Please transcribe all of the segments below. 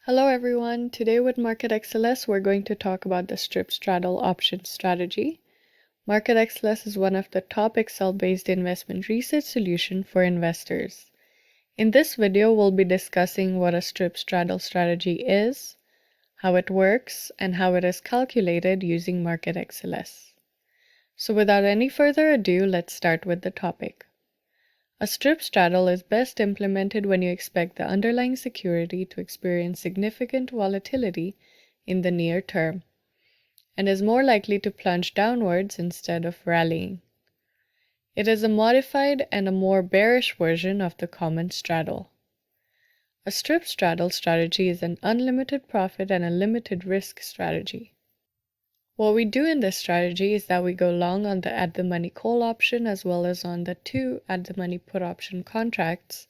Hello everyone, today with MarketXLS we're going to talk about the strip straddle option strategy. MarketXLS is one of the top Excel-based investment research solution for investors. In this video we'll be discussing what a strip straddle strategy is, how it works, and how it is calculated using MarketXLS. So without any further ado, let's start with the topic. A strip straddle is best implemented when you expect the underlying security to experience significant volatility in the near term, and is more likely to plunge downwards instead of rallying. It is a modified and a more bearish version of the common straddle. A strip straddle strategy is an unlimited profit and a limited risk strategy. What we do in this strategy is that we go long on the at-the-money call option as well as on the two at-the-money put option contracts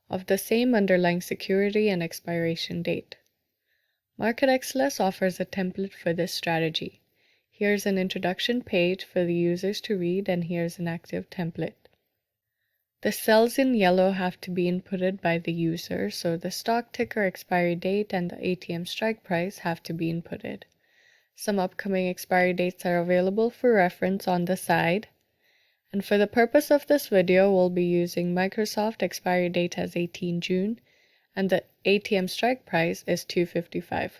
of the same underlying security and expiration date. MarketXLS offers a template for this strategy. Here's an introduction page for the users to read, and here's an active template. The cells in yellow have to be inputted by the user, so the stock ticker, expiry date, and the ATM strike price have to be inputted. Some upcoming expiry dates are available for reference on the side. And for the purpose of this video, we'll be using Microsoft expiry date as 18 June and the ATM strike price is $255.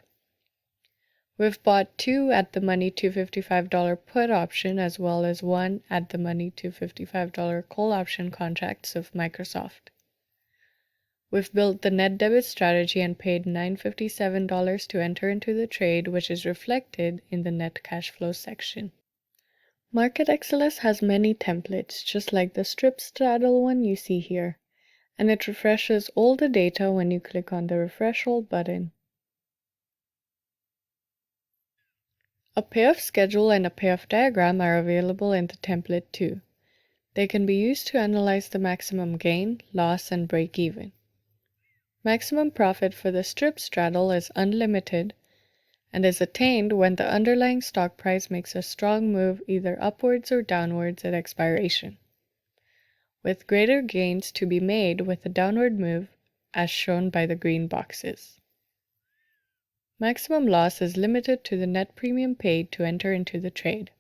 We've bought two at-the-money $255 put option as well as one at-the-money $255 call option contracts of Microsoft. We've built the net debit strategy and paid $957 to enter into the trade, which is reflected in the net cash flow section. MarketXLS has many templates, just like the strip straddle one you see here, and it refreshes all the data when you click on the Refresh All button. A payoff schedule and a payoff diagram are available in the template too. They can be used to analyze the maximum gain, loss, and break even. Maximum profit for the strip straddle is unlimited and is attained when the underlying stock price makes a strong move either upwards or downwards at expiration, with greater gains to be made with a downward move as shown by the green boxes. Maximum loss is limited to the net premium paid to enter into the trade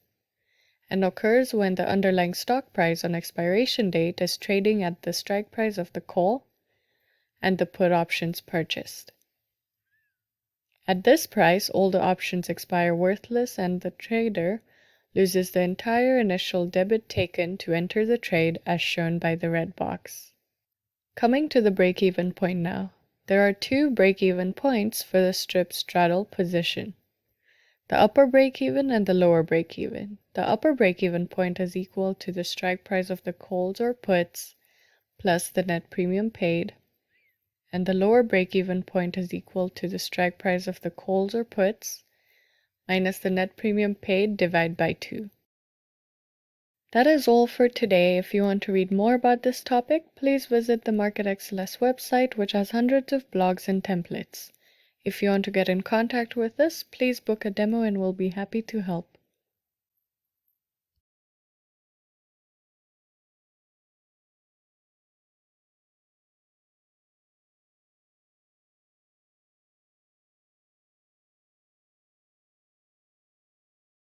and occurs when the underlying stock price on expiration date is trading at the strike price of the call and the put options purchased. At this price, all the options expire worthless and the trader loses the entire initial debit taken to enter the trade as shown by the red box. Coming to the break-even point now. There are two break-even points for the strip straddle position. The upper break-even and the lower break-even. The upper break-even point is equal to the strike price of the calls or puts plus the net premium paid, and the lower break-even point is equal to the strike price of the calls or puts minus the net premium paid divided by 2. That is all for today. If you want to read more about this topic, please visit the MarketXLS website, which has hundreds of blogs and templates. If you want to get in contact with us, please book a demo and we'll be happy to help.